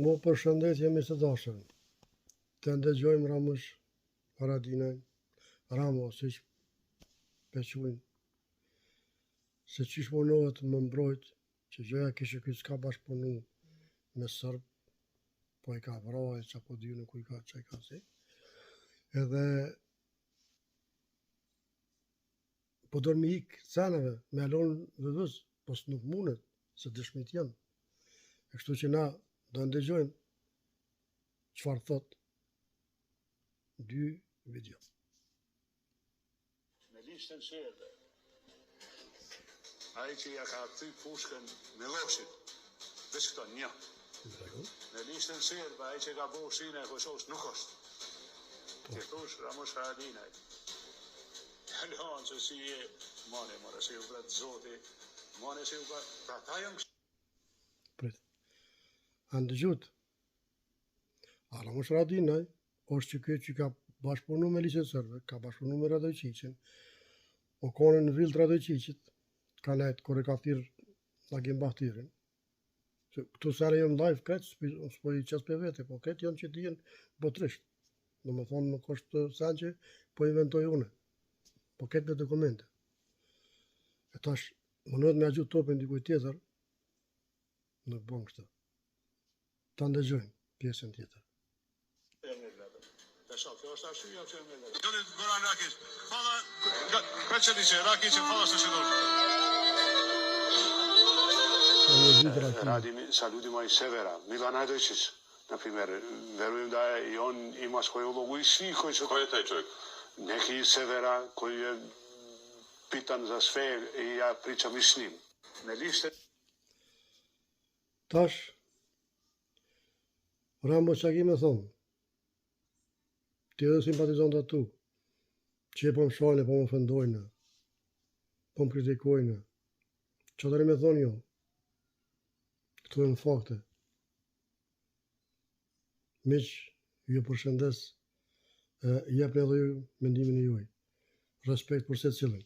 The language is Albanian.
Mo përshëndetje me së dashën. Të ndëgjojmë Ramush Haradinaj, Ramo, si që pequjnë, se qish munohet më mbrojt, që gjoja kishë këtë s'ka bashkëpunu me Sërb, po i ka vroj, që po dynë ku i ka që i ka si. Edhe po dorë mi ikë ceneve, me alonë vëvëz, po nuk mundet, se dëshmit janë. E kështu që na do ndëgjojmë çfarë thot dy video. Me lishtën Sherbe, ai që ja ka thy pushkën Miloshit, veç këto një. Me lishtën Sherbe, ai që ka bo shine e Kosovës nuk është. Ti thush Ramush Haradinaj. Kalon që si e mane, mërë, si u bretë zoti, mane si u bretë, pra ta jam kështë. Prit. A ndëgjut, a Ramush Haradinaj është që këtë që ka bashkëpunu me Lisën Sërbe, ka bashkëpunu me Radojqiqin, o kone në vilt Radojqiqit, ka nejtë kore ka thirë Agim Bahtirin. Këtu sere jënë live këtë, s'po i qas për vete, po këtë janë që t'jen botrisht. Në me thonë nuk është sen që po inventoj une, po këtë me dokumente. E tash, mënohet me a gjutë topin dikuj tjetër, nuk bon kështë. Ta ndëgjojnë pjesën tjetër. Kjo është arsyeja që e me lërë. Gjoni Goran Rakic, fala, këtë që diqe, Rakic e fala së shëdojnë. Radimi, salutimo ai Severa, Milan Hajdojčić, na primjer, verujem da je i on ima svoju ulogu i svi koji su... Ko je taj čovjek? Neki Severa koji je pitan za sve i ja pričam i s njim. Me liste... Tash, Rambo që ki me thonë, ti edhe simpatizon të tu, që po më shojnë, po më fëndojnë, po më kritikojnë, që të me thonë jo, këtu e në fakte. Miq, ju përshëndes, jep në edhe ju mendimin e juaj. Respekt për se cilën.